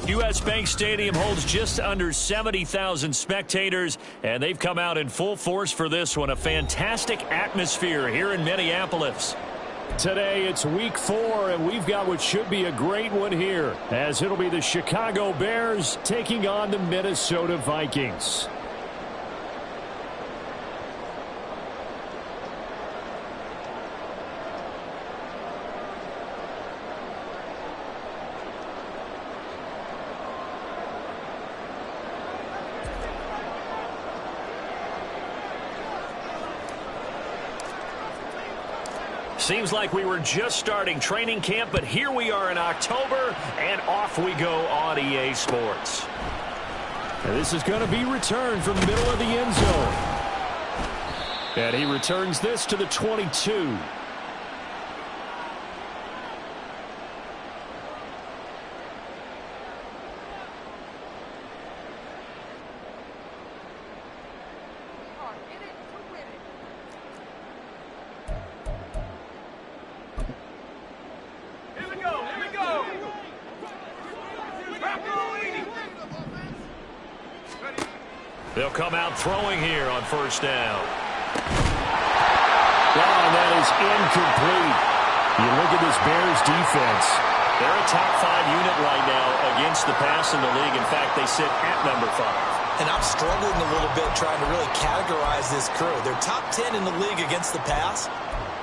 U.S. Bank Stadium holds just under 70,000 spectators, and they've come out in full force for this one. A fantastic atmosphere here in Minneapolis. Today it's week 4, and we've got what should be a great one here, as it'll be the Chicago Bears taking on the Minnesota Vikings. Seems like we were just starting training camp, but here we are in October, and off we go on EA Sports. And this is going to be returned from the middle of the end zone. And he returns this to the 22. They'll come out throwing here on first down. Oh, that is incomplete. You look at this Bears defense. They're a top 5 unit right now against the pass in the league. In fact, they sit at number 5. And I'm struggling a little bit trying to really categorize this crew. They're top 10 in the league against the pass,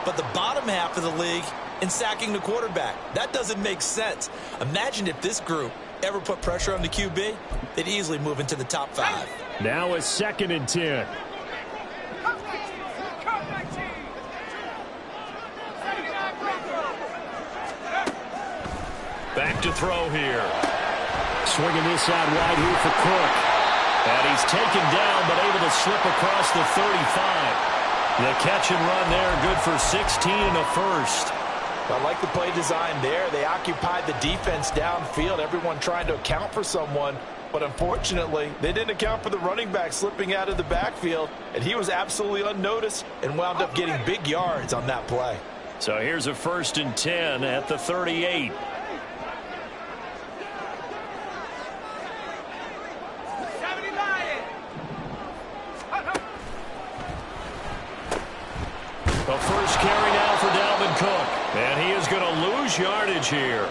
but the bottom half of the league in sacking the quarterback. That doesn't make sense. Imagine if this group ever put pressure on the QB, they'd easily move into the top 5. Now a 2nd and 10. Back to throw here. Swinging this out wide here for Cook. And he's taken down, but able to slip across the 35. The catch and run there, good for 16 and a first. I like the play design there. They occupied the defense downfield, everyone trying to account for someone. But unfortunately, they didn't account for the running back slipping out of the backfield, and he was absolutely unnoticed and wound up getting big yards on that play. So here's a 1st and 10 at the 38. The first carry now for Dalvin Cook. And he is going to lose yardage here.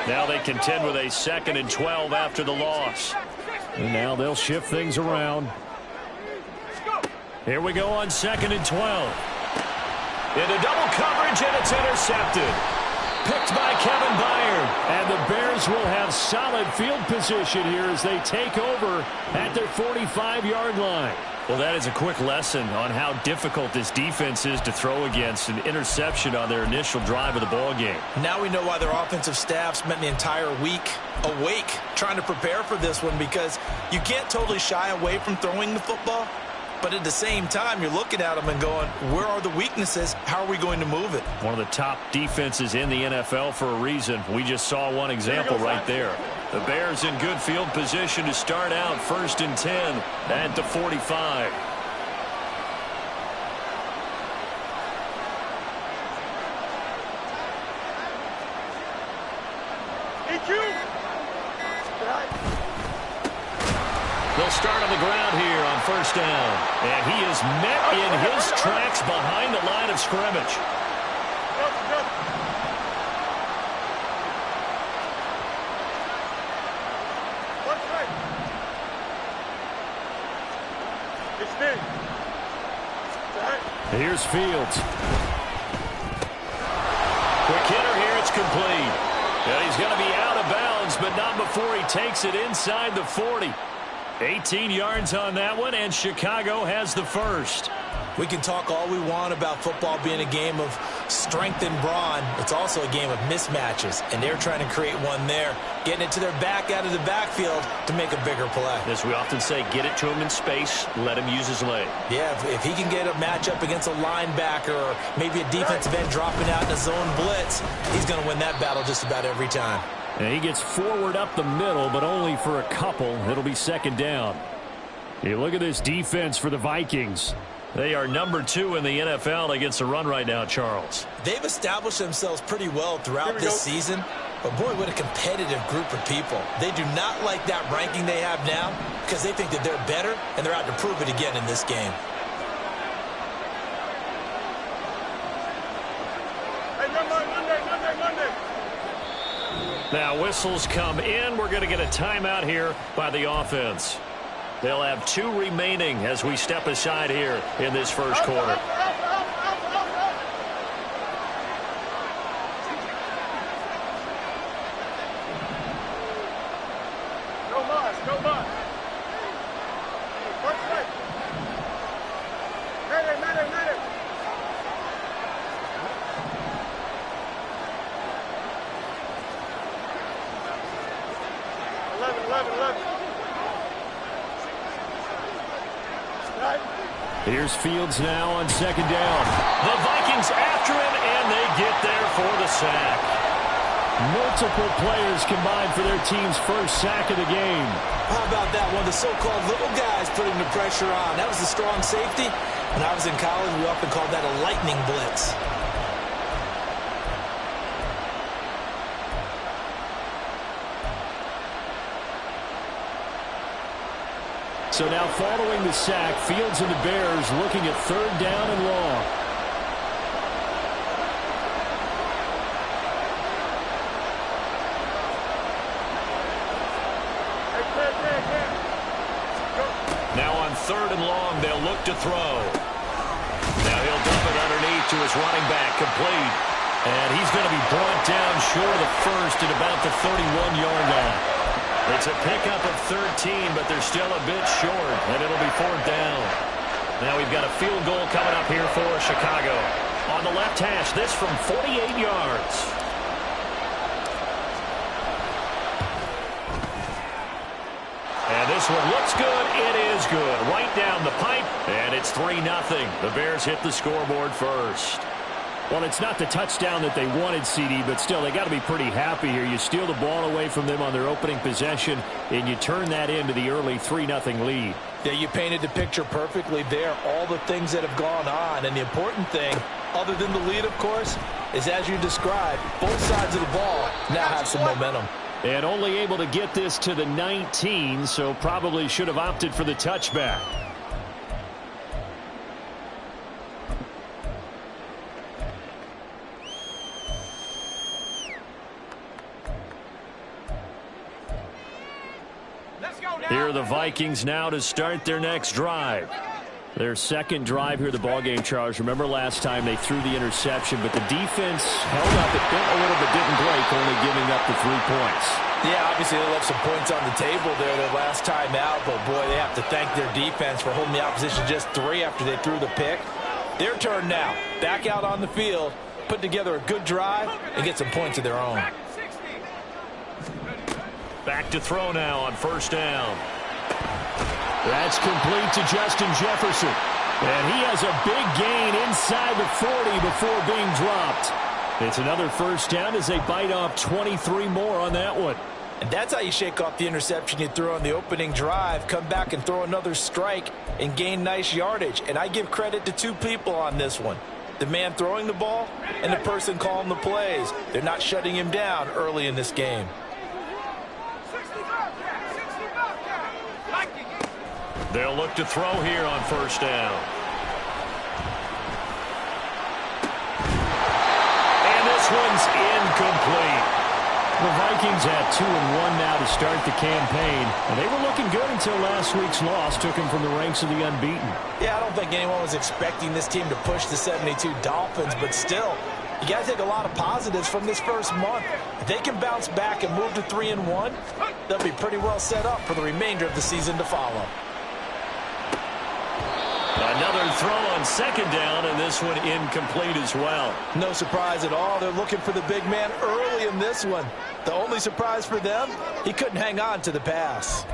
Now they contend with a 2nd and 12 after the loss. And now they'll shift things around. Here we go on 2nd and 12. Into double coverage, and it's intercepted. Picked by Kevin Byard. And the Bears will have solid field position here as they take over at their 45-yard line. Well, that is a quick lesson on how difficult this defense is to throw against. An interception on their initial drive of the ball game. Now we know why their offensive staff spent the entire week awake trying to prepare for this one, because you can't totally shy away from throwing the football. But at the same time, you're looking at them and going, where are the weaknesses? How are we going to move it? One of the top defenses in the NFL for a reason. We just saw one example right there. The Bears in good field position to start out 1st and 10 at the 45. They'll start on the ground here on first down. And he is met in his tracks behind the line of scrimmage. Here's Fields. Quick hitter here, it's complete. And he's going to be out of bounds, but not before he takes it inside the 40. 18 yards on that one, and Chicago has the first. We can talk all we want about football being a game of strength and brawn. It's also a game of mismatches, and they're trying to create one there, getting it to their back out of the backfield to make a bigger play. As we often say, get it to him in space, let him use his leg. Yeah, if he can get a matchup against a linebacker or maybe a defensive end dropping out in a zone blitz, he's going to win that battle just about every time. And he gets forward up the middle, but only for a couple. It'll be 2nd down. You look at this defense for the Vikings. They are number 2 in the NFL against the run right now, Charles. They've established themselves pretty well throughout this season. But boy, what a competitive group of people. They do not like that ranking they have now because they think that they're better, and they're out to prove it again in this game. Now whistles come in. We're going to get a timeout here by the offense. They'll have 2 remaining as we step aside here in this first quarter. Here's Fields now on second down. The Vikings after him, and they get there for the sack. Multiple players combined for their team's first sack of the game. How about that one? The so-called little guys putting the pressure on. That was the strong safety. When I was in college, we often called that a lightning blitz. So now following the sack, Fields and the Bears looking at third down and long. Now on third and long, they'll look to throw. Now he'll dump it underneath to his running back, complete. And he's going to be brought down short of the first at about the 31-yard line. It's a pickup of 13, but they're still a bit short, and it'll be fourth down. Now we've got a field goal coming up here for Chicago. On the left hash, this from 48 yards. And this one looks good. It is good. Right down the pipe, and it's 3-0. The Bears hit the scoreboard first. Well, it's not the touchdown that they wanted, CD, but still, they got to be pretty happy here. You steal the ball away from them on their opening possession, and you turn that into the early 3-0 lead. Yeah, you painted the picture perfectly there, all the things that have gone on. And the important thing, other than the lead, of course, is as you described, both sides of the ball now have some momentum. And only able to get this to the 19, so probably should have opted for the touchback. Here are the Vikings now to start their next drive. Their second drive here, the ballgame, Charles. Remember last time they threw the interception, but the defense held up. It bent a little but didn't break, only giving up the 3 points. Yeah, obviously they left some points on the table there their last time out, but boy, they have to thank their defense for holding the opposition just 3 after they threw the pick. Their turn now. Back out on the field, put together a good drive, and get some points of their own. Back to throw now on first down. That's complete to Justin Jefferson. And he has a big gain inside the 40 before being dropped. It's another first down as they bite off 23 more on that one. And that's how you shake off the interception you threw on the opening drive, come back and throw another strike and gain nice yardage. And I give credit to 2 people on this one. The man throwing the ball and the person calling the plays. They're not shutting him down early in this game. They'll look to throw here on first down. And this one's incomplete. The Vikings at 2-1 now to start the campaign. And they were looking good until last week's loss took them from the ranks of the unbeaten. Yeah, I don't think anyone was expecting this team to push the 72 Dolphins, but still, you got to take a lot of positives from this first month. If they can bounce back and move to 3-1, they'll be pretty well set up for the remainder of the season to follow. Another throw on second down, and this one incomplete as well. No surprise at all. They're looking for the big man early in this one. The only surprise for them, he couldn't hang on to the pass.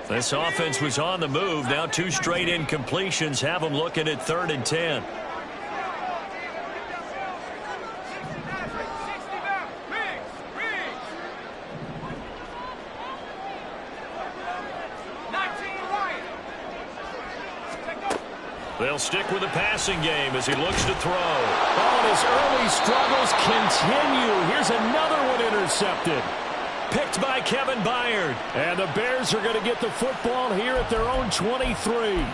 This offense was on the move. Now 2 straight incompletions have them looking at 3rd and 10. They'll stick with the passing game as he looks to throw. Oh, and his early struggles continue. Here's another one intercepted. Picked by Kevin Byard. And the Bears are going to get the football here at their own 23.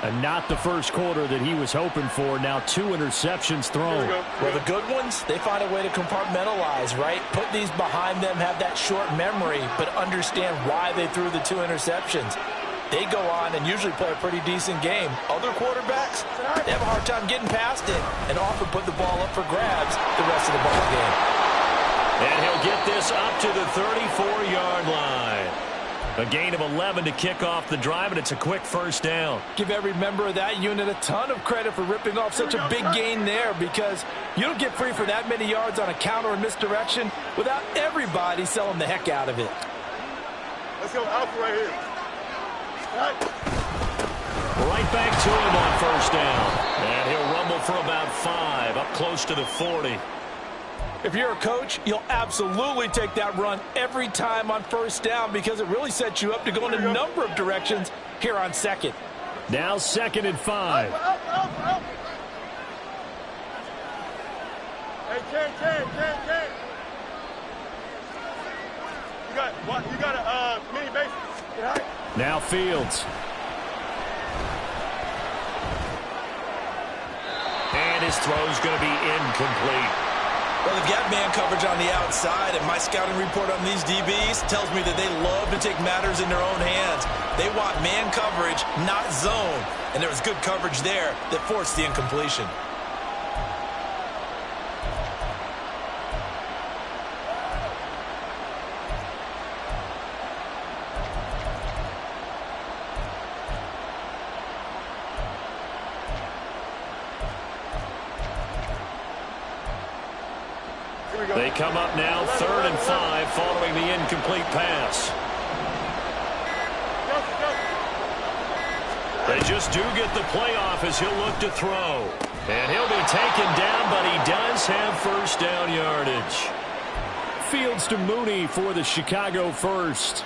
And not the first quarter that he was hoping for. Now 2 interceptions thrown. Well, the good ones, they find a way to compartmentalize, right? Put these behind them, have that short memory, but understand why they threw the 2 interceptions. They go on and usually play a pretty decent game. Other quarterbacks, they have a hard time getting past it and often put the ball up for grabs the rest of the ball game. And he'll get this up to the 34-yard line. A gain of 11 to kick off the drive, and it's a quick first down. Give every member of that unit a ton of credit for ripping off such a big gain there, because you don't get free for that many yards on a counter or misdirection without everybody selling the heck out of it. Let's go Alpha right here. Right back to him on first down. And he'll rumble for about 5, up close to the 40. If you're a coach, you'll absolutely take that run every time on first down, because it really sets you up to go in a number of directions here on second. Now 2nd and 5. Hey, Ken. You got a mini base. Now Fields. And his throw's going to be incomplete. Well, they've got man coverage on the outside, and my scouting report on these DBs tells me that they love to take matters in their own hands. They want man coverage, not zone. And there was good coverage there that forced the incompletion. They come up now 3rd and 5 following the incomplete pass. They just do get the playoff as he'll look to throw. And he'll be taken down, but he does have first down yardage. Fields to Mooney for the Chicago first.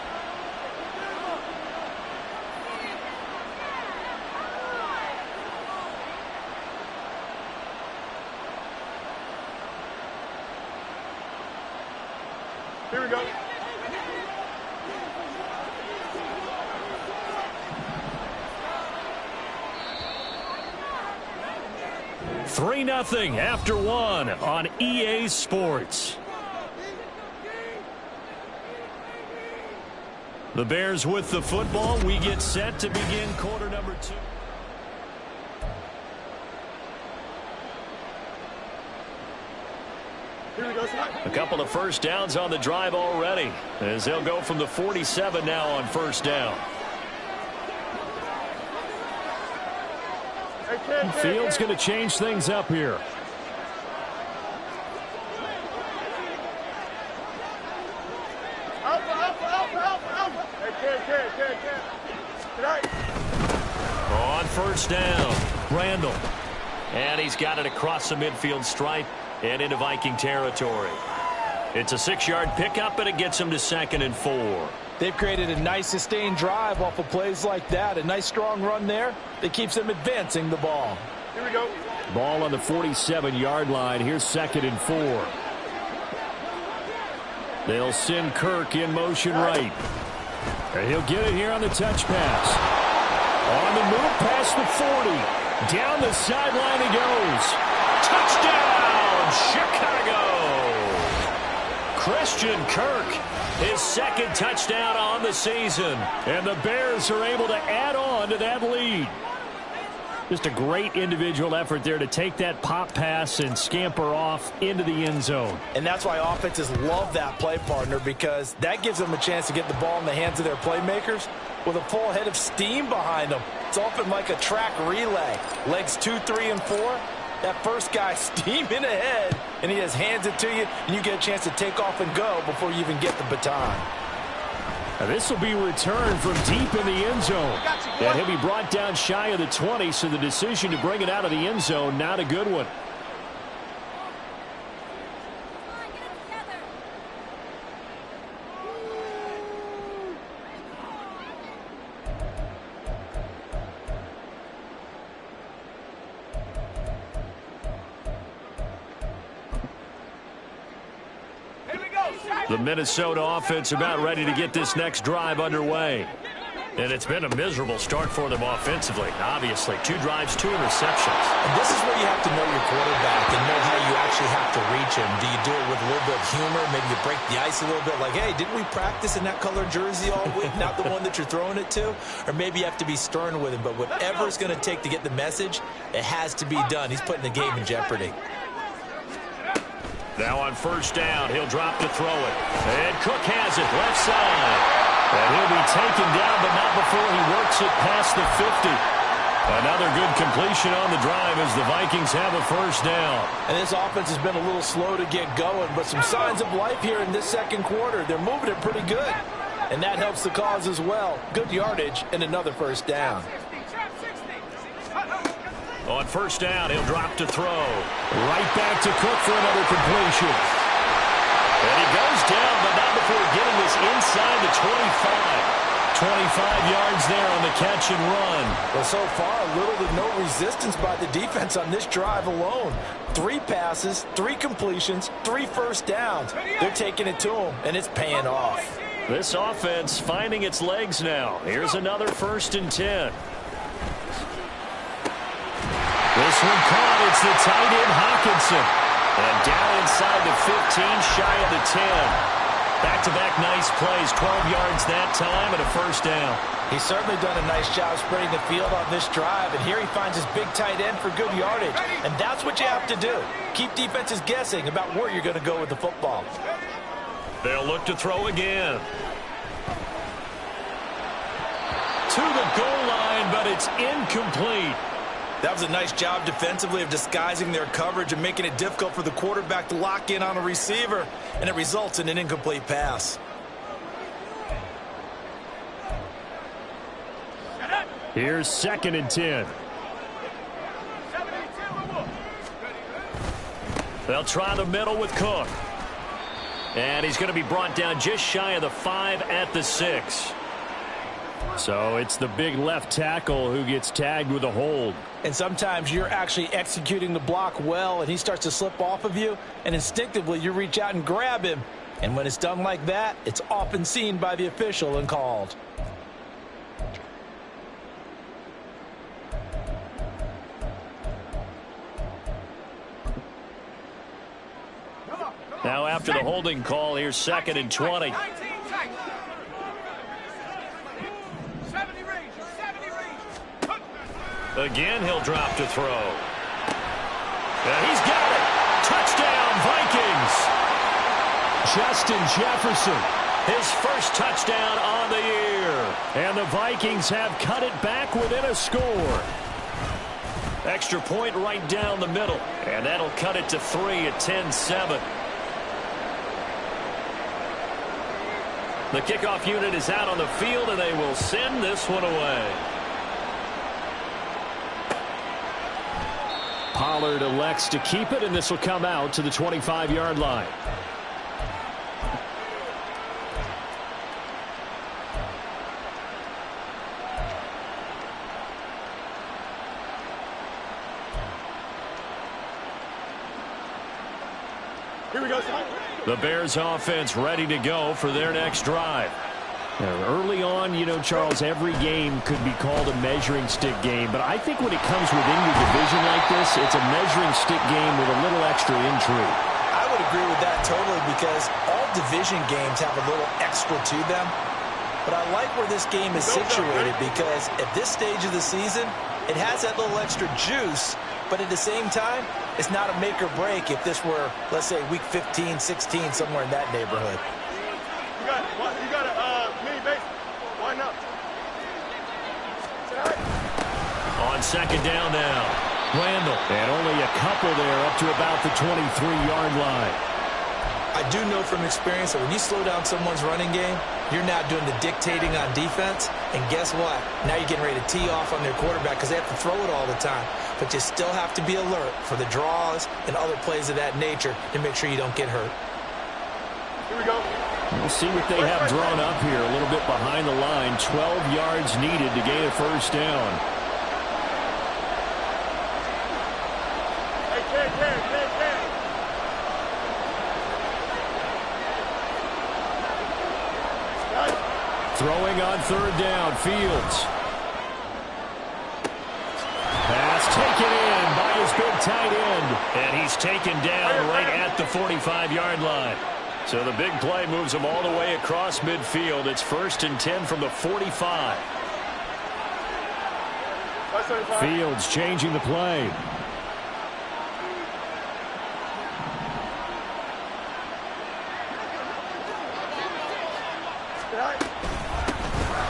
Here we go. Three 3-0 after 1 on EA Sports. The Bears with the football. We get set to begin quarter number 2. A couple of first downs on the drive already, as they'll go from the 47 now on first down. Fields going to change things up here. On first down, Randall. And he's got it across the midfield stripe and into Viking territory. It's a 6-yard pickup, and it gets him to 2nd and 4. They've created a nice sustained drive off of plays like that. A nice strong run there that keeps them advancing the ball. Here we go. Ball on the 47-yard line. Here's 2nd and 4. They'll send Kirk in motion right. And he'll get it here on the touch pass. On the move past the 40. Down the sideline he goes. Touchdown, Chicago! Christian Kirk, his 2nd touchdown on the season. And the Bears are able to add on to that lead. Just a great individual effort there to take that pop pass and scamper off into the end zone. And that's why offenses love that play, partner, because that gives them a chance to get the ball in the hands of their playmakers with a full head of steam behind them. It's often like a track relay. Legs 2, 3, and 4. That first guy steaming ahead, and he just hands it to you, and you get a chance to take off and go before you even get the baton. Now this will be returned from deep in the end zone. And he'll be brought down shy of the 20, so the decision to bring it out of the end zone, not a good one. The Minnesota offense about ready to get this next drive underway. And it's been a miserable start for them offensively. Obviously, 2 drives, 2 interceptions. And this is where you have to know your quarterback and know how you actually have to reach him. Do you do it with a little bit of humor? Maybe you break the ice a little bit like, hey, didn't we practice in that color jersey all week? Not the one that you're throwing it to? Or maybe you have to be stern with him. But whatever it's going to take to get the message, it has to be done. He's putting the game in jeopardy. Now on first down, he'll drop to throw it. And Cook has it left side. And he'll be taken down, but not before he works it past the 50. Another good completion on the drive as the Vikings have a first down. And this offense has been a little slow to get going, but some signs of life here in this second quarter. They're moving it pretty good, and that helps the cause as well. Good yardage and another first down. On first down, he'll drop to throw. Right back to Cook for another completion. And he goes down, but not before getting this inside the 25. 25 yards there on the catch and run. Well, so far, little to no resistance by the defense on this drive alone. 3 passes, 3 completions, 3 first downs. They're taking it to him, and it's paying off. This offense finding its legs now. Here's another 1st and 10. This one caught. It's the tight end, Hawkinson. And down inside the 15, shy of the 10. Back-to-back nice plays, 12 yards that time and a first down. He's certainly done a nice job spreading the field on this drive, and here he finds his big tight end for good yardage. And that's what you have to do. Keep defenses guessing about where you're going to go with the football. They'll look to throw again. To the goal line, but it's incomplete. That was a nice job defensively of disguising their coverage and making it difficult for the quarterback to lock in on a receiver, and it results in an incomplete pass. Here's 2nd and 10. They'll try the middle with Cook. And he's going to be brought down just shy of the 5 at the 6. So it's the big left tackle who gets tagged with a hold. And sometimes you're actually executing the block well, and he starts to slip off of you, and instinctively you reach out and grab him. And when it's done like that, it's often seen by the official and called. Now after the holding call, here's 2nd and 20. Again, he'll drop to throw. And he's got it. Touchdown, Vikings. Justin Jefferson, his first touchdown on the year. And the Vikings have cut it back within a score. Extra point right down the middle. And that'll cut it to 3 at 10-7. The kickoff unit is out on the field, and they will send this one away. Pollard elects to keep it, and this will come out to the 25-yard line. Here we go, son. The Bears offense ready to go for their next drive. Now, early on, you know, Charles, every game could be called a measuring stick game, but I think when it comes within your division like this, it's a measuring stick game with a little extra intrigue. I would agree with that totally, because all division games have a little extra to them. But I like where this game is situated, because at this stage of the season, it has that little extra juice, but at the same time, it's not a make or break if this were, let's say, week 15, 16, somewhere in that neighborhood. You got a mini base. Why not? On 2nd down now, Randall. And only a couple there up to about the 23-yard line. I do know from experience that when you slow down someone's running game, you're now doing the dictating on defense. And guess what? Now you're getting ready to tee off on their quarterback because they have to throw it all the time. But you still have to be alert for the draws and other plays of that nature to make sure you don't get hurt. Here we go. We'll see what they have drawn up here. A little bit behind the line. 12 yards needed to gain a first down. Hey, Ken. Throwing on third down, Fields. Pass taken in by his big tight end. And he's taken down right at the 45-yard line. So the big play moves him all the way across midfield. It's 1st and 10 from the 45. Fields changing the play.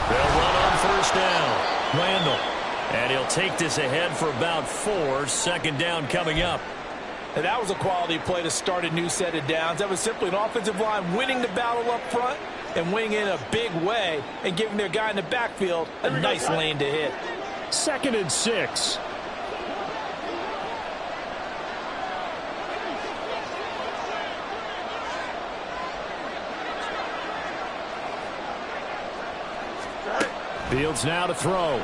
They'll run on first down. Randall. And he'll take this ahead for about 4. Second down coming up. And that was a quality play to start a new set of downs. That was simply an offensive line winning the battle up front and winning in a big way and giving their guy in the backfield a nice lane to hit. 2nd and 6. Fields now to throw.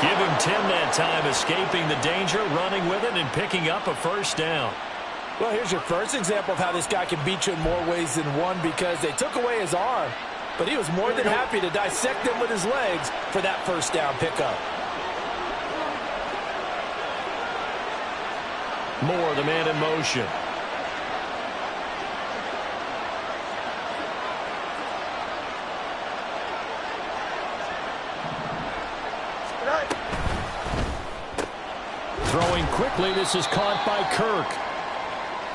Give him 10 that time, escaping the danger, running with it, and picking up a first down. Well, here's your first example of how this guy can beat you in more ways than one, because they took away his arm, but he was more than happy to dissect them with his legs for that first down pickup. Moore, the man in motion. Throwing quickly, this is caught by Kirk.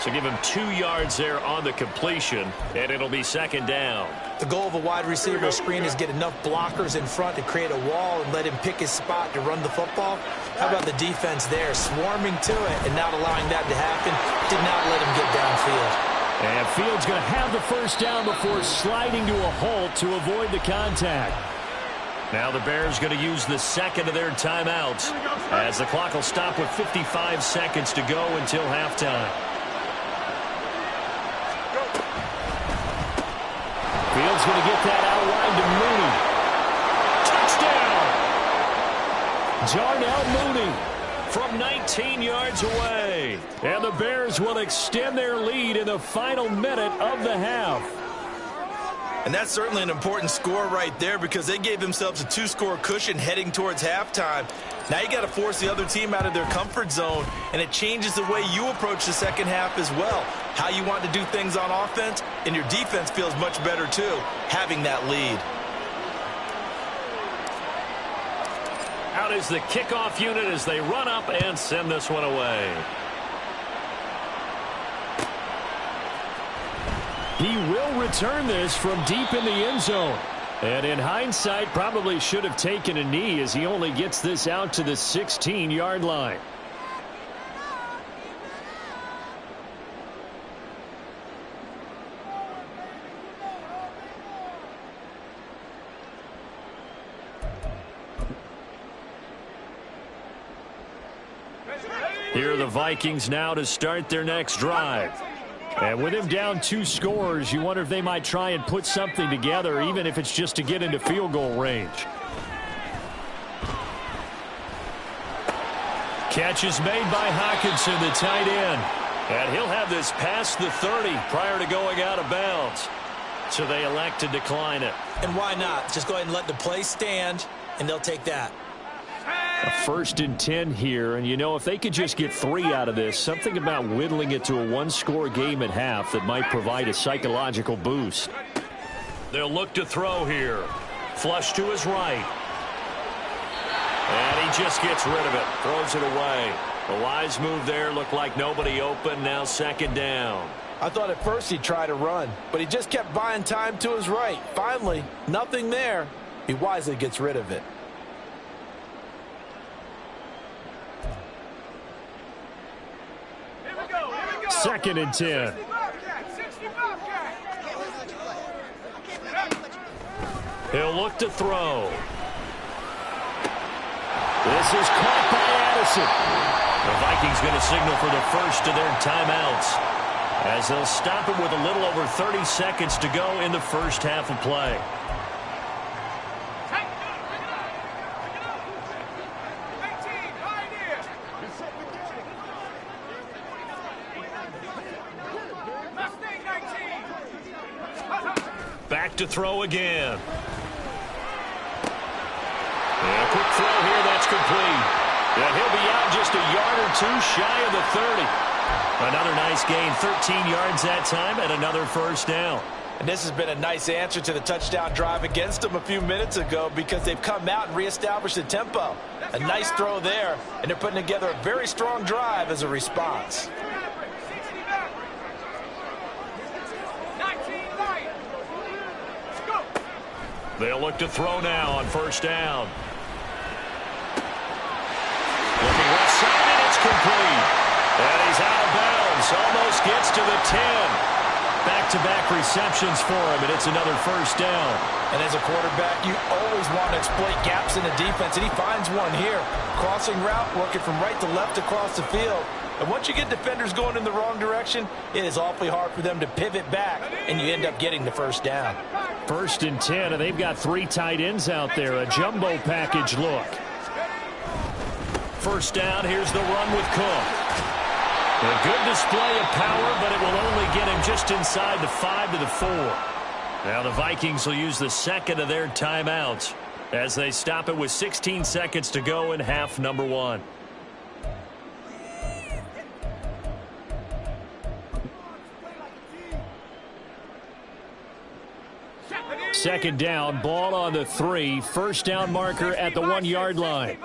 So give him 2 yards there on the completion, and it'll be second down. The goal of a wide receiver screen is get enough blockers in front to create a wall and let him pick his spot to run the football. How about the defense there, swarming to it and not allowing that to happen? Did not let him get downfield. And Fields going to have the first down before sliding to a halt to avoid the contact. Now the Bears going to use the second of their timeouts as the clock will stop with 55 seconds to go until halftime. Fields going to get that outline to Mooney. Touchdown! Jarnell Mooney from 19 yards away. And the Bears will extend their lead in the final minute of the half. And that's certainly an important score right there, because they gave themselves a 2-score cushion heading towards halftime. Now you got to force the other team out of their comfort zone, and it changes the way you approach the second half as well. How you want to do things on offense, and your defense feels much better too, having that lead. Out is the kickoff unit as they run up and send this one away. He will return this from deep in the end zone. And in hindsight, probably should have taken a knee as he only gets this out to the 16-yard line. Here are the Vikings now to start their next drive. And with him down 2 scores, you wonder if they might try and put something together, even if it's just to get into field goal range. Catch is made by Hockenson, the tight end. And he'll have this past the 30 prior to going out of bounds. So they elect to decline it. And why not? Just go ahead and let the play stand, and they'll take that. A 1st and 10 here, and you know, if they could just get 3 out of this, something about whittling it to a 1-score game at half that might provide a psychological boost. They'll look to throw here. Flush to his right. And he just gets rid of it. Throws it away. A wise move there. Looked like nobody open. Now second down. I thought at first he'd try to run, but he just kept buying time to his right. Finally, nothing there. He wisely gets rid of it. Second and 10. He'll look to throw. This is caught by Addison. The Vikings going to signal for the first of their timeouts, as they'll stop him with a little over 30 seconds to go in the first half of play. Back to throw again. And a quick throw here, that's complete. And he'll be out just a yard or two shy of the 30. Another nice gain, 13 yards that time, and another first down. And this has been a nice answer to the touchdown drive against them a few minutes ago because they've come out and reestablished the tempo. A nice throw there, and they're putting together a very strong drive as a response. They'll look to throw now on first down. Looking left side, and it's complete. And he's out of bounds, almost gets to the 10. Back-to-back receptions for him, and it's another first down. And as a quarterback, you always want to exploit gaps in the defense, and he finds one here. Crossing route, working from right to left across the field. And once you get defenders going in the wrong direction, it is awfully hard for them to pivot back, and you end up getting the first down. 1st and 10, and they've got 3 tight ends out there. A jumbo package look. First down, here's the run with Cook. A good display of power, but it will only get him just inside the 5 to the 4. Now the Vikings will use the second of their timeouts as they stop it with 16 seconds to go in half number 1. Second down, ball on the 3. First down marker at the 1-yard line.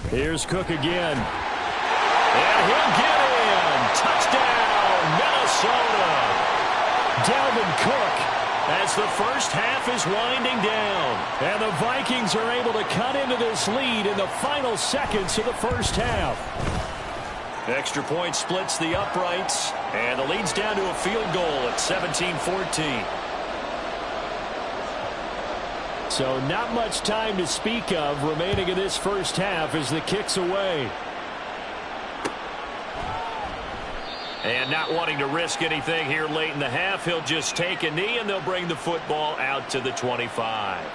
Here's Cook again. And he'll get in. Touchdown, Minnesota. Dalvin Cook as the first half is winding down. And the Vikings are able to cut into this lead in the final seconds of the first half. Extra point splits the uprights. And the lead's down to a field goal at 17-14. So not much time to speak of remaining in this first half as the kick's away. And not wanting to risk anything here late in the half, he'll just take a knee and they'll bring the football out to the 25.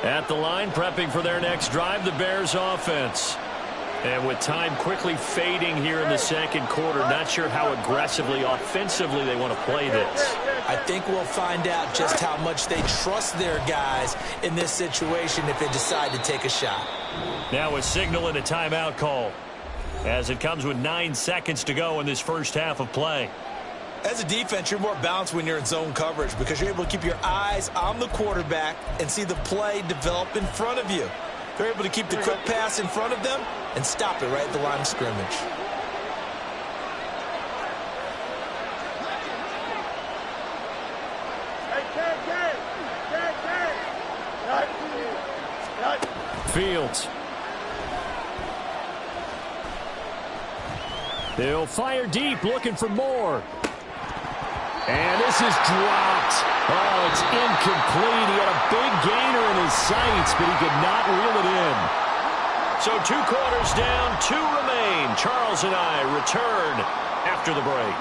At the line, prepping for their next drive, the Bears offense. And with time quickly fading here in the second quarter, not sure how aggressively, offensively they want to play this. I think we'll find out just how much they trust their guys in this situation if they decide to take a shot. Now a signal and a timeout call as it comes with 9 seconds to go in this first half of play. As a defense, you're more balanced when you're in zone coverage because you're able to keep your eyes on the quarterback and see the play develop in front of you. They're able to keep the quick pass in front of them and stop it right at the line of scrimmage. Fields. They'll fire deep, looking for more. And this is dropped. Oh, it's incomplete. He had a big gainer in his sights, but he could not reel it in. So 2 quarters down, 2 remain. Charles and I return after the break.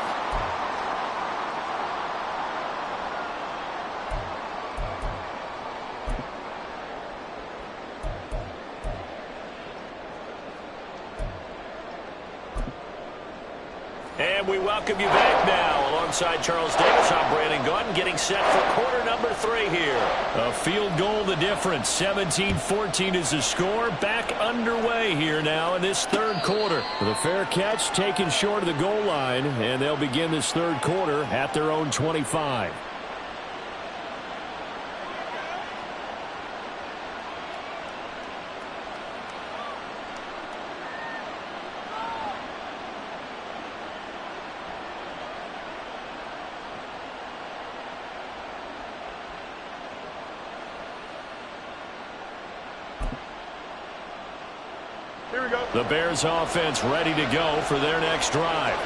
And we welcome you back now. Alongside Charles Davis, I'm Brandon Gordon, getting set for quarter number 3 here. A field goal the difference. 17-14 is the score. Back underway here now in this third quarter. The fair catch taken short of the goal line, and they'll begin this third quarter at their own 25. The Bears offense ready to go for their next drive.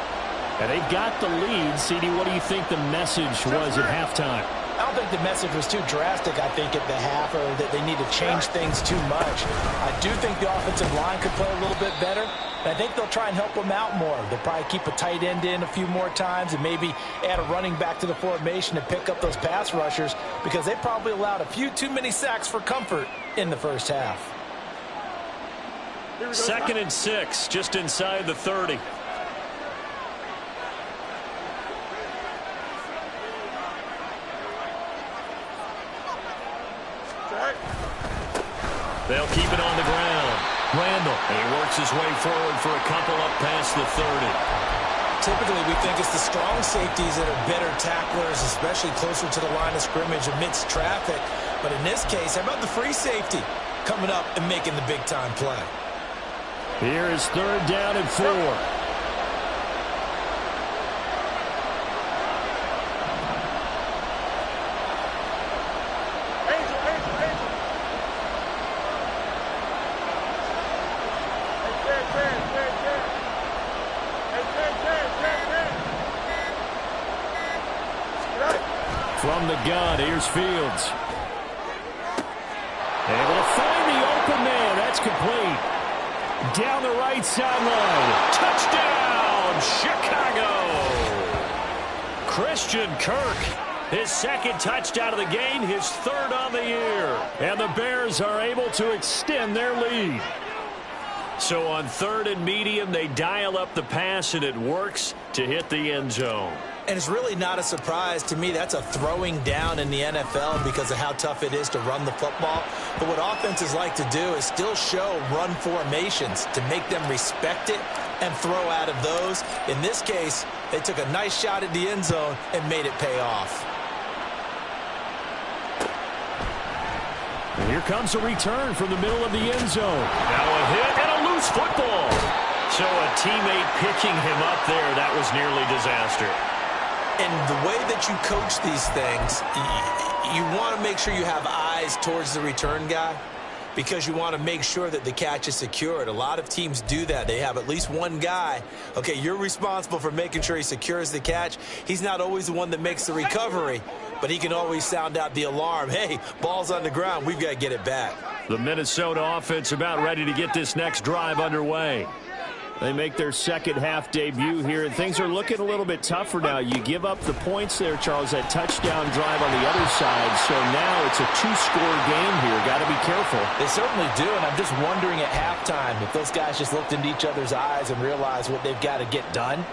And they've got the lead. CD, what do you think the message was at halftime? I don't think the message was too drastic, I think, at the half, or that they need to change things too much. I do think the offensive line could play a little bit better. And I think they'll try and help them out more. They'll probably keep a tight end in a few more times and maybe add a running back to the formation to pick up those pass rushers because they probably allowed a few too many sacks for comfort in the first half. 2nd and 6, just inside the 30. They'll keep it on the ground. Randall. And he works his way forward for a couple up past the 30. Typically, we think it's the strong safeties that are better tacklers, especially closer to the line of scrimmage amidst traffic. But in this case, how about the free safety coming up and making the big-time play? Here is 3rd down and 4. From the gun, here's Fields. Able to find the open man. That's complete. Down the right sideline. Touchdown, Chicago. Christian Kirk, his 2nd touchdown of the game, his 3rd on the year. And the Bears are able to extend their lead. So on 3rd and medium, they dial up the pass, and it works to hit the end zone. And it's really not a surprise to me. That's a throwing down in the NFL because of how tough it is to run the football. But what offenses like to do is still show run formations to make them respect it and throw out of those. In this case, they took a nice shot at the end zone and made it pay off. And here comes a return from the middle of the end zone. Now a hit and a loose football. So a teammate picking him up there, that was nearly disaster. And the way that you coach these things, you want to make sure you have eyes towards the return guy because you want to make sure that the catch is secured. A lot of teams do that. They have at least one guy. Okay, you're responsible for making sure he secures the catch. He's not always the one that makes the recovery, but he can always sound out the alarm. Hey, ball's on the ground. We've got to get it back. The Minnesota offense about ready to get this next drive underway. They make their 2nd half debut here, and things are looking a little bit tougher now. You give up the points there, Charles, that touchdown drive on the other side. So now it's a 2-score game here. Got to be careful. They certainly do, and I'm just wondering at halftime if those guys just looked into each other's eyes and realized what they've got to get done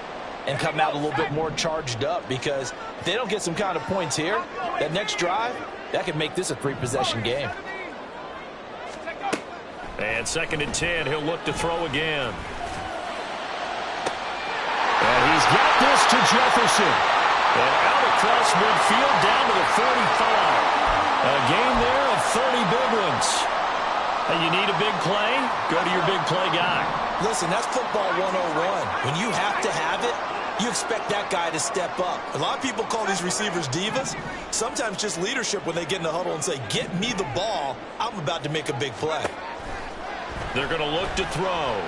and come out a little bit more charged up because if they don't get some kind of points here, that next drive, that could make this a 3-possession game. And 2nd and 10, he'll look to throw again. And he's got this to Jefferson. And out across midfield down to the 45. A game there of 30 big ones. Hey, you need a big play? Go to your big play guy. Listen, that's football 101. When you have to have it, you expect that guy to step up. A lot of people call these receivers divas. Sometimes just leadership when they get in the huddle and say, get me the ball. I'm about to make a big play. They're going to look to throw.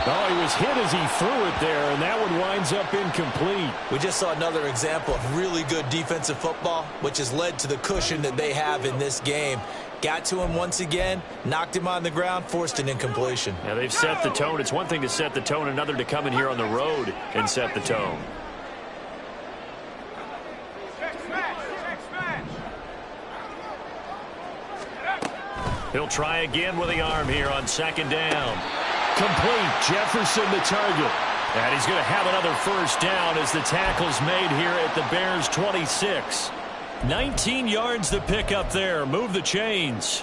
Oh, he was hit as he threw it there, and that one winds up incomplete. We just saw another example of really good defensive football, which has led to the cushion that they have in this game. Got to him once again, knocked him on the ground, forced an incompletion. Yeah, they've set the tone. It's one thing to set the tone, another to come in here on the road and set the tone. He'll try again with the arm here on 2nd down. Complete. Jefferson the target. And he's going to have another 1st down as the tackle's made here at the Bears' 26. 19 yards to pick up there. Move the chains.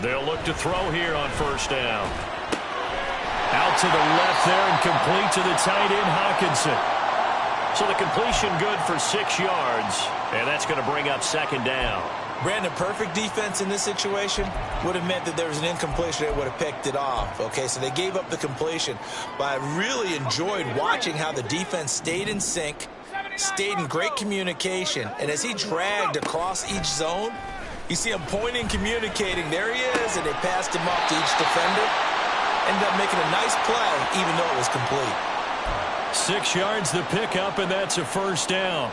They'll look to throw here on 1st down. Out to the left there and complete to the tight end, Hawkinson. So the completion good for 6 yards, and that's going to bring up 2nd down. Brandon, perfect defense in this situation would have meant that there was an incompletion. They would have picked it off. Okay, so they gave up the completion. But I really enjoyed watching how the defense stayed in sync, stayed in great communication, and as he dragged across each zone, You see him pointing, communicating. There he is, and they passed him off to each defender. Ended up making a nice play, even though it was complete. 6 yards the pickup, and that's a first down.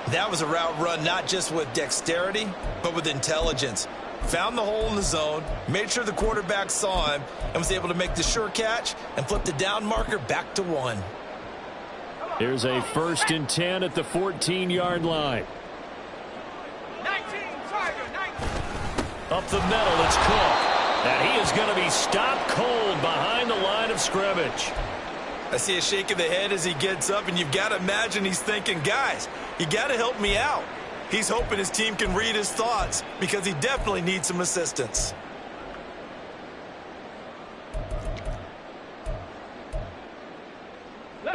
That was a route run not just with dexterity, but with intelligence. Found the hole in the zone, made sure the quarterback saw him, and was able to make the sure catch and flip the down marker back to 1. Here's a 1st and 10 at the 14-yard line. 19, Tiger, 19. Up the middle, it's Cook. And he is going to be stopped cold behind the line of scrimmage. I see a shake of the head as he gets up, and you've got to imagine he's thinking, guys, you got to help me out. He's hoping his team can read his thoughts because he definitely needs some assistance.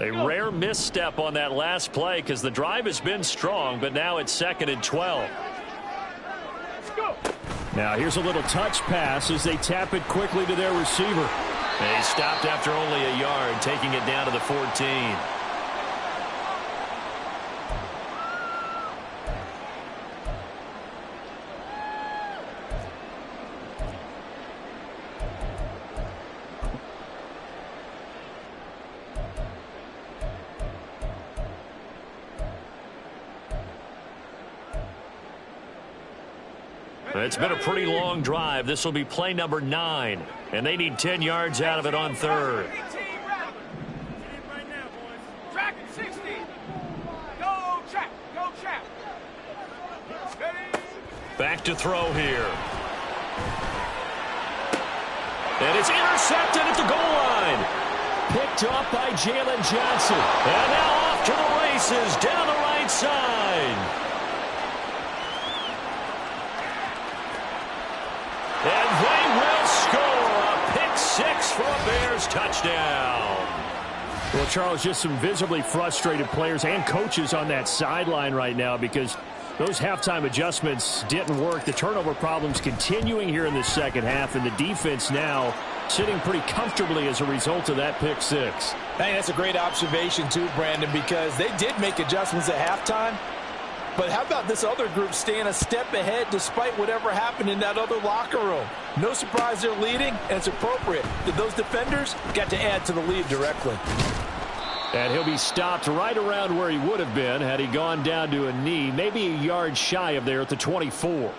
A rare misstep on that last play because the drive has been strong, but now it's 2nd and 12. Let's go. Now here's a little touch pass as they tap it quickly to their receiver. And he stopped after only a yard, taking it down to the 14. It's been a pretty long drive. This will be play number 9, and they need 10 yards out of it on 3rd. Track 60. Go track. Go track. Ready. Back to throw here. And it's intercepted at the goal line. Picked up by Jalen Johnson. And now off to the races down the right side. And they will score a pick 6 for a Bears touchdown. Well, Charles, just some visibly frustrated players and coaches on that sideline right now because those halftime adjustments didn't work. The turnover problems continuing here in the second half, and the defense now sitting pretty comfortably as a result of that pick 6. Hey, that's a great observation too, Brandon, because they did make adjustments at halftime. But how about this other group staying a step ahead despite whatever happened in that other locker room? No surprise they're leading, and it's appropriate that those defenders got to add to the lead directly. And he'll be stopped right around where he would have been had he gone down to a knee, maybe a yard shy of there at the 24.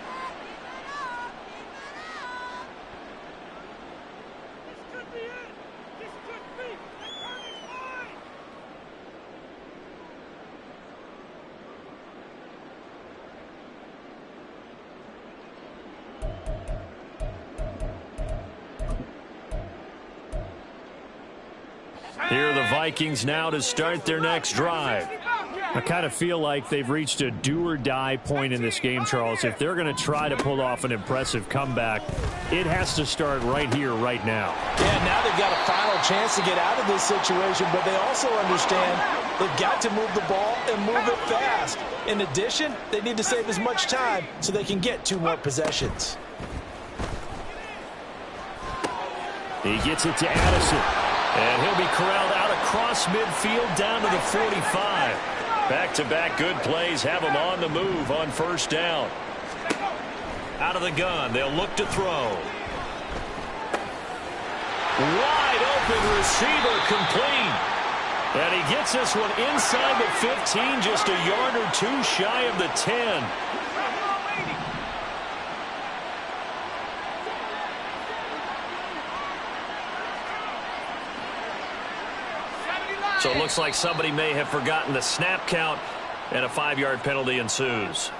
Here are the Vikings now to start their next drive. I kind of feel like they've reached a do-or-die point in this game, Charles. If they're going to try to pull off an impressive comeback, it has to start right here, right now. Yeah, now they've got a final chance to get out of this situation, but they also understand they've got to move the ball and move it fast. In addition, they need to save as much time so they can get 2 more possessions. He gets it to Addison. And he'll be corralled out across midfield down to the 45. Back-to-back good plays have him on the move on 1st down. Out of the gun, they'll look to throw. Wide open receiver complete. And he gets this one inside the 15, just a yard or 2 shy of the 10. So it looks like somebody may have forgotten the snap count, and a 5-yard penalty ensues.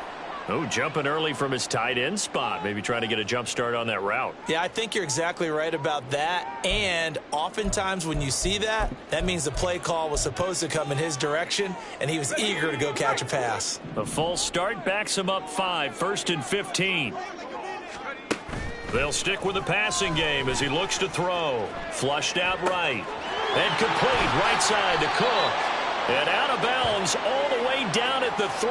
Oh, jumping early from his tight end spot. Maybe trying to get a jump start on that route. Yeah, I think you're exactly right about that. And oftentimes when you see that, that means the play call was supposed to come in his direction, and he was eager to go catch a pass. A false start backs him up 5, 1st and 15. They'll stick with the passing game as he looks to throw. Flushed out right. And complete right side to Cook. And out of bounds all the way down at the 3.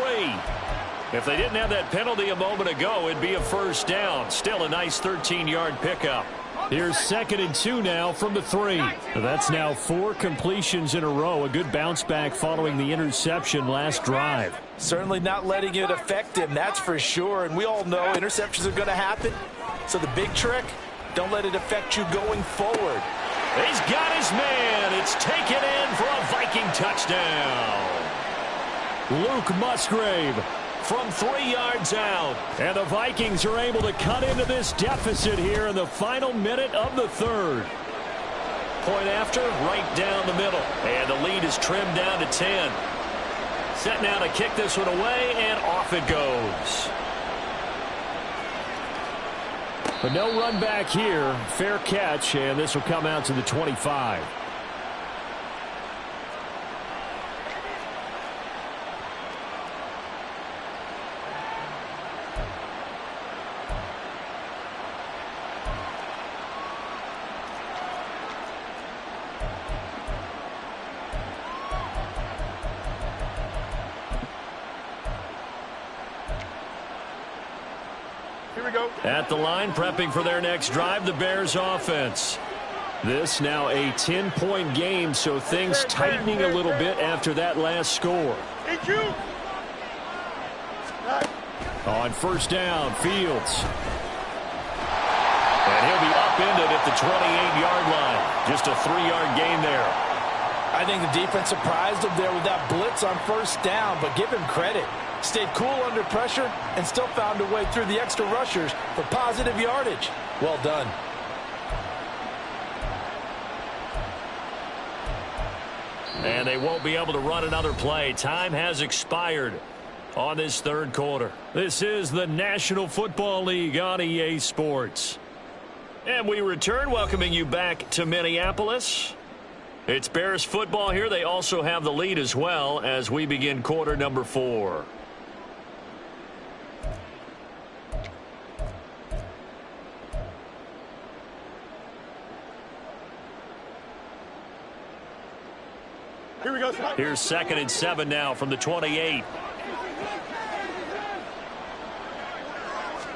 If they didn't have that penalty a moment ago, it'd be a 1st down. Still a nice 13-yard pickup. Here's 2nd and 2 now from the 3. That's now 4 completions in a row. A good bounce back following the interception last drive. Certainly not letting it affect him, that's for sure. And we all know interceptions are going to happen. So the big trick, don't let it affect you going forward. He's got his man. It's taken in for a Viking touchdown. Luke Musgrave from 3 yards out. And the Vikings are able to cut into this deficit here in the final minute of the third. Point after, right down the middle. And the lead is trimmed down to 10. Set now to kick this one away, and off it goes. But no run back here. Fair catch, and this will come out to the 25. Here we go. At the line, prepping for their next drive, the Bears offense. This now a 10-point game, so things tightening a little bit after that last score. On first down, Fields. And he'll be upended at the 28-yard line. Just a 3-yard gain there. I think the defense surprised him there with that blitz on first down, but give him credit. Stayed cool under pressure and still found a way through the extra rushers for positive yardage. Well done. And they won't be able to run another play. Time has expired on this third quarter. This is the National Football League on EA Sports. And we return, welcoming you back to Minneapolis. It's Bears football here. They also have the lead as well as we begin quarter number 4. Here we go. Here's 2nd and 7 now from the 28.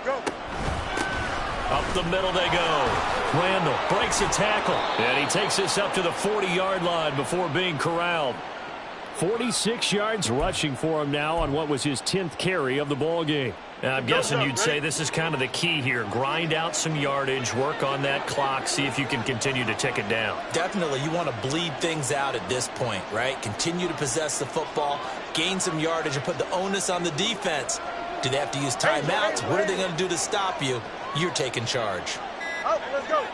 Go. Up the middle they go. Randall breaks a tackle. And he takes this up to the 40-yard line before being corralled. 46 yards rushing for him now on what was his 10th carry of the ball game. I'm guessing you'd say this is kind of the key here. Grind out some yardage, work on that clock, see if you can continue to tick it down. Definitely, you want to bleed things out at this point, right? Continue to possess the football, gain some yardage, and put the onus on the defense. Do they have to use timeouts? What are they going to do to stop you? You're taking charge. Out, let's go.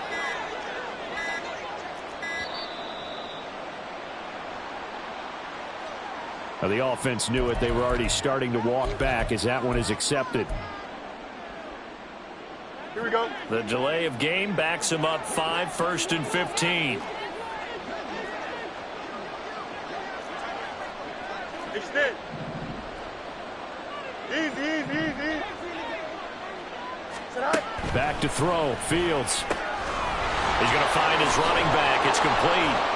Now, the offense knew it. They were already starting to walk back as that one is accepted. Here we go. The delay of game backs him up 5, 1st and 15. Extend. Easy. Sit high. Back to throw. Fields. He's going to find his running back. It's complete.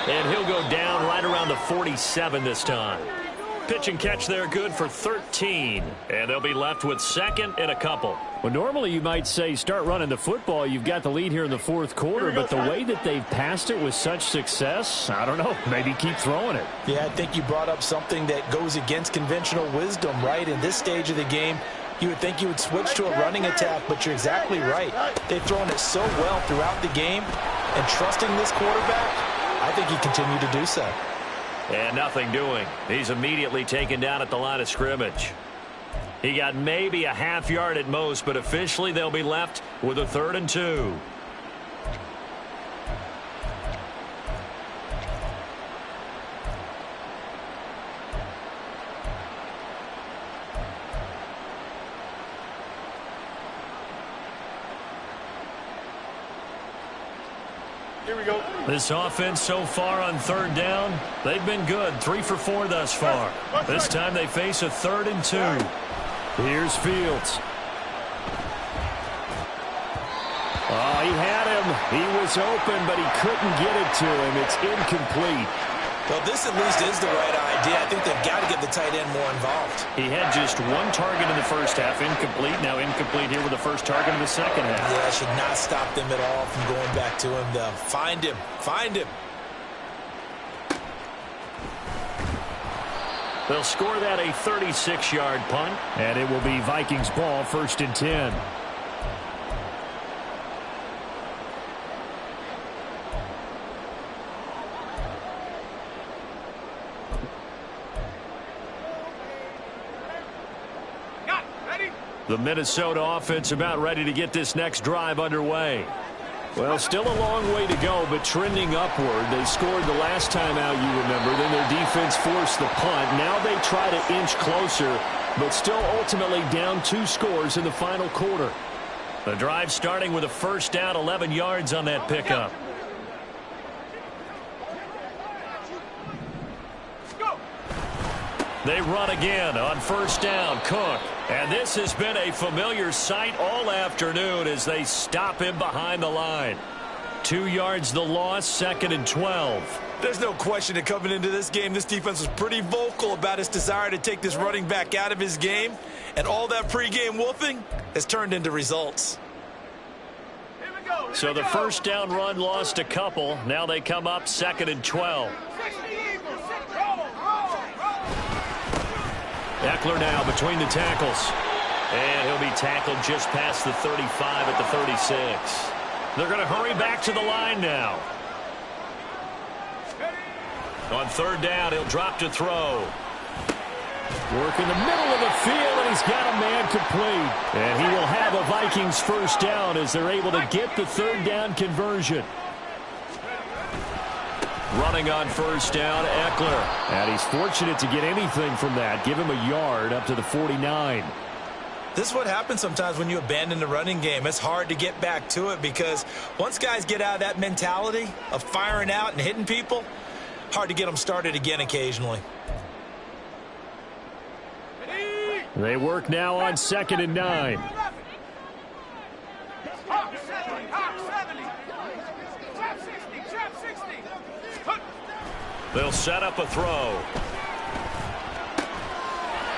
And he'll go down right around the 47 this time. Pitch and catch there good for 13. And they'll be left with 2nd and a couple. Well, normally you might say start running the football. You've got the lead here in the 4th quarter. But the way that they've passed it with such success, I don't know, maybe keep throwing it. Yeah, I think you brought up something that goes against conventional wisdom, right? In this stage of the game, you would think you would switch to a running attack, but you're exactly right. They've thrown it so well throughout the game, and trusting this quarterback, I think he continued to do so. And nothing doing. He's immediately taken down at the line of scrimmage. He got maybe a half yard at most, but officially they'll be left with a 3rd and 2. Here we go. This offense so far on 3rd down, they've been good. 3 for 4 thus far. This time they face a 3rd and 2. Here's Fields. Oh, he had him. He was open, but he couldn't get it to him. It's incomplete. Well, this at least is the right idea. I think they've got to get the tight end more involved. He had just 1 target in the first half, incomplete. Now incomplete here with the first target in the second half. Yeah, should not stop them at all from going back to him, though. Find him. They'll score that a 36-yard punt. And it will be Vikings ball, 1st and 10. The Minnesota offense about ready to get this next drive underway. Well, still a long way to go, but trending upward. They scored the last time out, you remember. Then their defense forced the punt. Now they try to inch closer, but still ultimately down 2 scores in the final quarter. The drive starting with a 1st down, 11 yards on that pickup. They run again on 1st down. Cook. And this has been a familiar sight all afternoon as they stop him behind the line. 2 yards the loss, 2nd and 12. There's no question that coming into this game, this defense was pretty vocal about its desire to take this running back out of his game. And all that pregame wolfing has turned into results. So the 1st down run lost a couple. Now they come up 2nd and 12. Eckler now between the tackles. And he'll be tackled just past the 35 at the 36. They're going to hurry back to the line now. On 3rd down, he'll drop to throw. Work in the middle of the field, and he's got a man complete. And he will have a Vikings 1st down as they're able to get the 3rd down conversion. Running on 1st down, Eckler. And he's fortunate to get anything from that. Give him a yard up to the 49. This is what happens sometimes when you abandon the running game. It's hard to get back to it because once guys get out of that mentality of firing out and hitting people, hard to get them started again occasionally. They work now on 2nd and 9. They'll set up a throw.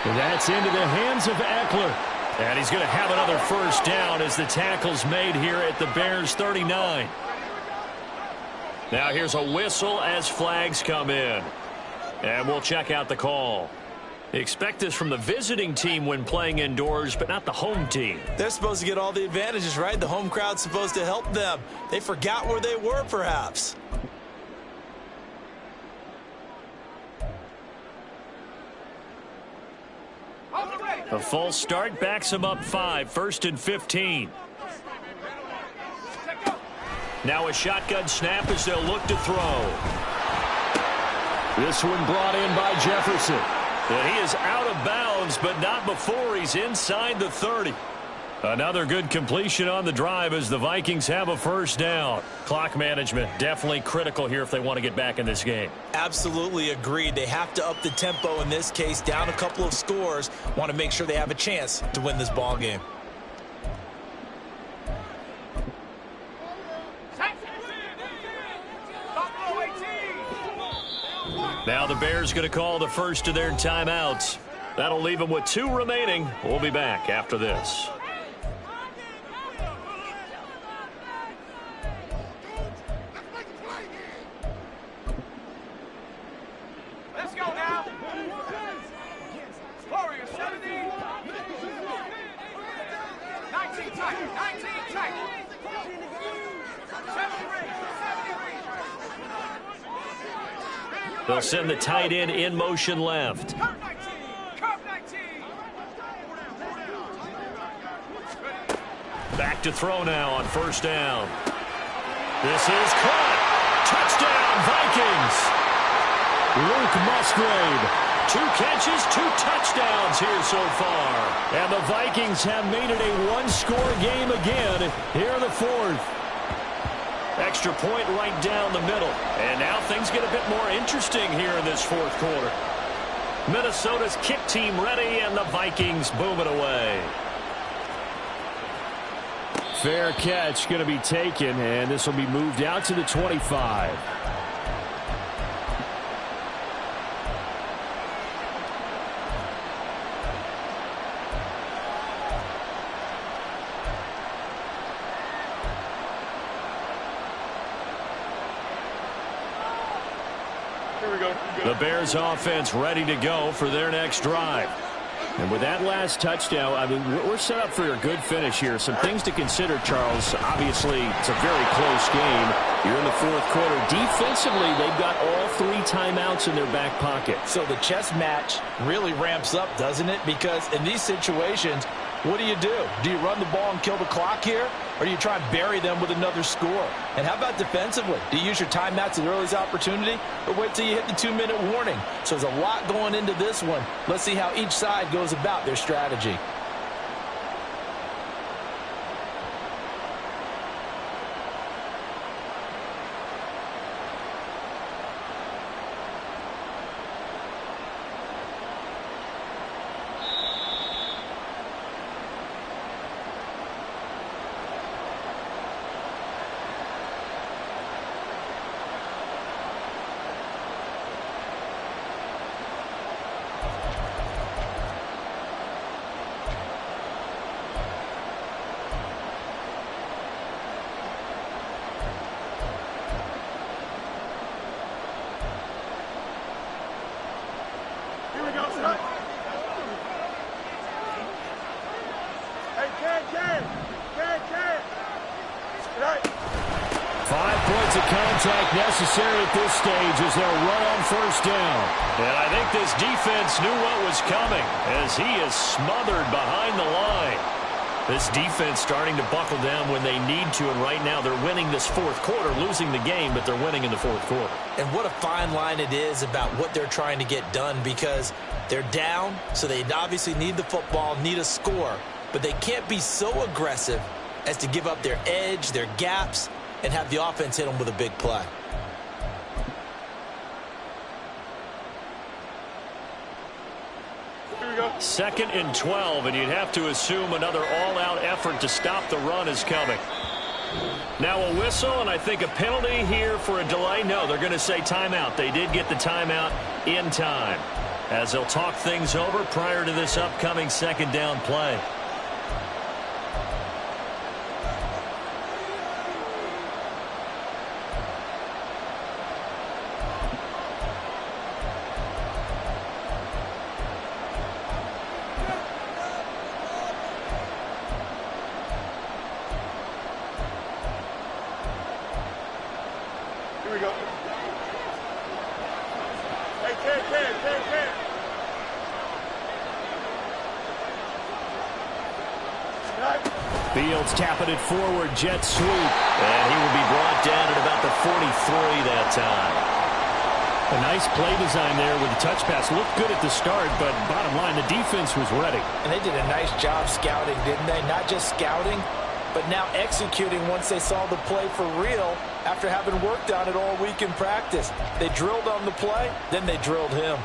And that's into the hands of Eckler. And he's going to have another 1st down as the tackle's made here at the Bears 39. Now here's a whistle as flags come in. And we'll check out the call. Expect this from the visiting team when playing indoors, but not the home team. They're supposed to get all the advantages, right? The home crowd's supposed to help them. They forgot where they were, perhaps. A false start backs him up 5, 1st and 15. Now a shotgun snap as they'll look to throw. This one brought in by Jefferson. And he is out of bounds, but not before he's inside the 30. Another good completion on the drive as the Vikings have a 1st down. Clock management definitely critical here if they want to get back in this game. Absolutely agreed. They have to up the tempo in this case, down a couple of scores. Want to make sure they have a chance to win this ball game. Now the Bears going to call the first of their timeouts. That'll leave them with 2 remaining. We'll be back after this. Let's go now. Warriors 17. 19 tight. 19 tight. 70 They'll send the tight end in motion left. Back to throw now on 1st down. This is caught. Touchdown, Vikings. Luke Musgrave. 2 catches, 2 touchdowns here so far. And the Vikings have made it a 1-score game again here in the 4th. Extra point right down the middle. And now things get a bit more interesting here in this 4th quarter. Minnesota's kick team ready, and the Vikings boom it away. Fair catch going to be taken, and this will be moved out to the 25. Here we go. The Bears offense ready to go for their next drive. And with that last touchdown, I mean, we're set up for a good finish here. Some things to consider, Charles. Obviously, it's a very close game. You're in the fourth quarter. Defensively, they've got all 3 timeouts in their back pocket. So the chess match really ramps up, doesn't it? Because in these situations, what do? Do you run the ball and kill the clock here? Or do you try and bury them with another score? And how about defensively? Do you use your timeouts at the earliest opportunity? Or wait till you hit the 2-minute warning? So there's a lot going into this one. Let's see how each side goes about their strategy. Here we go, son. Hey, Ken. Right. 5 points of contact necessary at this stage as they'll run on first down. And I think this defense knew what was coming as he is smothered behind the line. This defense starting to buckle down when they need to, and right now they're winning this fourth quarter, losing the game, but they're winning in the fourth quarter. And what a fine line it is about what they're trying to get done, because they're down, so they obviously need the football, need a score, but they can't be so aggressive as to give up their edge, their gaps, and have the offense hit them with a big play. Here we go. 2nd and 12, and you'd have to assume another all-out effort to stop the run is coming. Now a whistle, and I think a penalty here for a delay. No, they're going to say timeout. They did get the timeout in time, as they'll talk things over prior to this upcoming 2nd down play. Here we go. Hey, Ken. Right. Fields tapping it forward, jet sweep. And he will be brought down at about the 43 that time. A nice play design there with the touch pass. Looked good at the start, but bottom line, the defense was ready. And they did a nice job scouting, didn't they? Not just scouting, but now executing once they saw the play for real after having worked on it all week in practice. They drilled on the play, then they drilled him.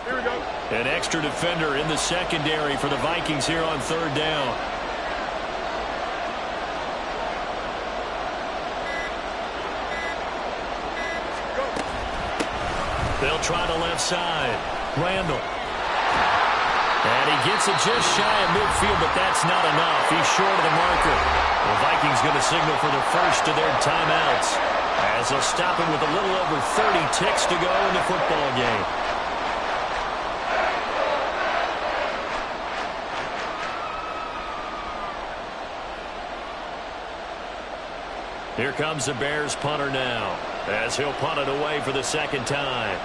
Here we go. An extra defender in the secondary for the Vikings here on 3rd down. They'll try the left side. Randall. And he gets it just shy of midfield, but that's not enough. He's short of the marker. The Vikings going to signal for the first of their timeouts, as they'll stop him with a little over 30 ticks to go in the football game. Here comes the Bears punter now, as he'll punt it away for the 2nd time.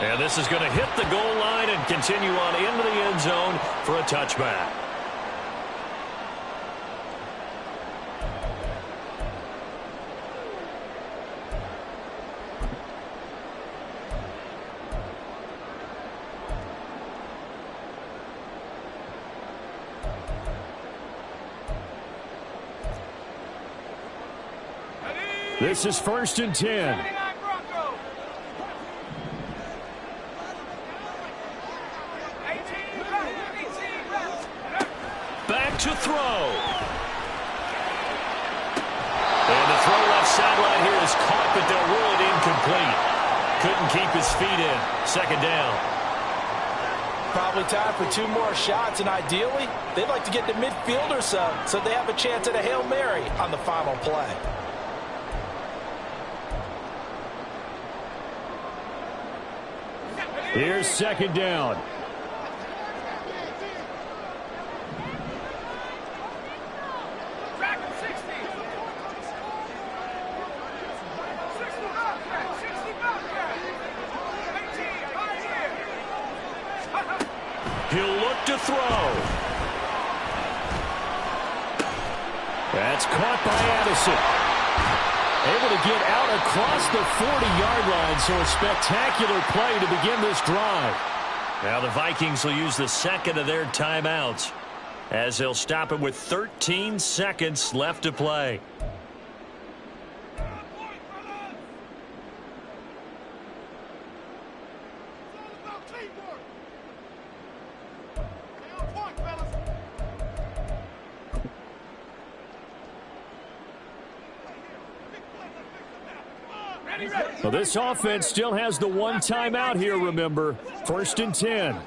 And this is going to hit the goal line and continue on into the end zone for a touchback. This is 1st and 10. to throw. And the throw left sideline here is caught, but they'll rule it incomplete. Couldn't keep his feet in. Second down. Probably time for 2 more shots, and ideally, they'd like to get to midfield or so they have a chance at a Hail Mary on the final play. Here's second down. He'll look to throw. That's caught by Addison. Able to get out across the 40-yard line, so a spectacular play to begin this drive. Now the Vikings will use the second of their timeouts as they'll stop it with 13 seconds left to play. Well, this offense still has the 1 timeout here, remember. 1st and 10.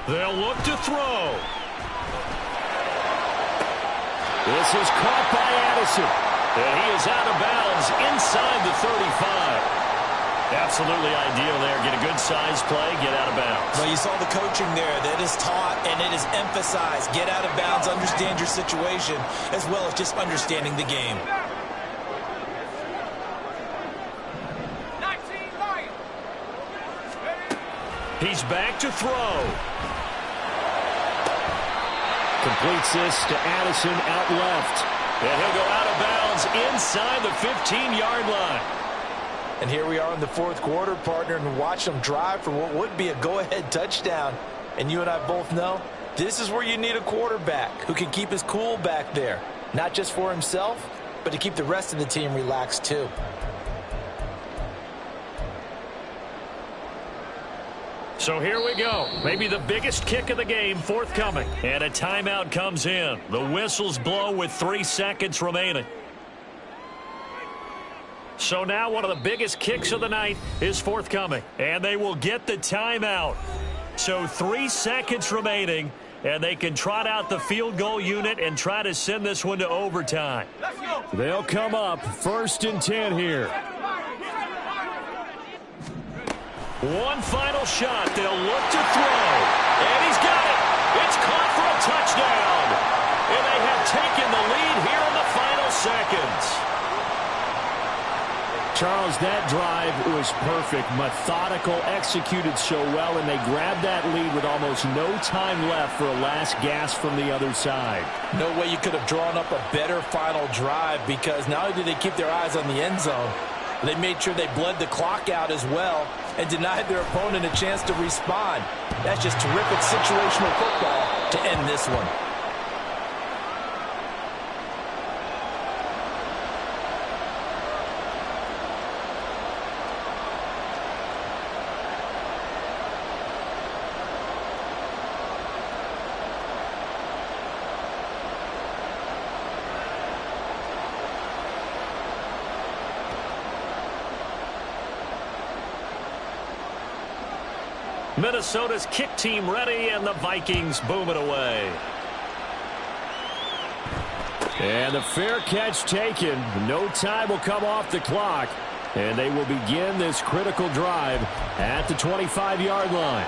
They'll look to throw. This is caught by Addison. And he is out of bounds inside the 35. Absolutely ideal there. Get a good size play, get out of bounds. Well, you saw the coaching there. That is taught and it is emphasized. Get out of bounds, understand your situation, as well as just understanding the game. He's back to throw. Completes this to Addison out left. And he'll go out of bounds inside the 15-yard line. And here we are in the 4th quarter, partner, and watch them drive for what would be a go-ahead touchdown. And you and I both know this is where you need a quarterback who can keep his cool back there. Not just for himself, but to keep the rest of the team relaxed too. So here we go. Maybe the biggest kick of the game forthcoming. And a timeout comes in. The whistles blow with 3 seconds remaining. So now one of the biggest kicks of the night is forthcoming. And they will get the timeout. So 3 seconds remaining. And they can trot out the field goal unit and try to send this one to overtime. They'll come up 1st and 10 here. One final shot. They'll look to throw. And he's got it. It's caught for a touchdown. And they have taken the lead here in the final seconds. Charles, that drive was perfect. Methodical, executed so well, and they grabbed that lead with almost no time left for a last gasp from the other side. No way you could have drawn up a better final drive, because not only did they keep their eyes on the end zone, they made sure they bled the clock out as well and denied their opponent a chance to respond. That's just terrific situational football to end this one. Minnesota's kick team ready, and the Vikings boom it away. And the fair catch taken. No time will come off the clock. And they will begin this critical drive at the 25-yard line.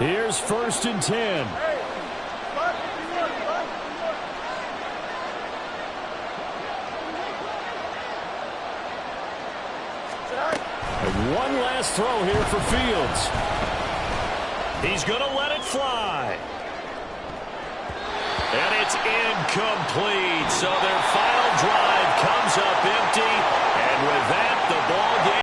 Here's 1st and 10. And one last throw here for Fields. He's going to let it fly. And it's incomplete.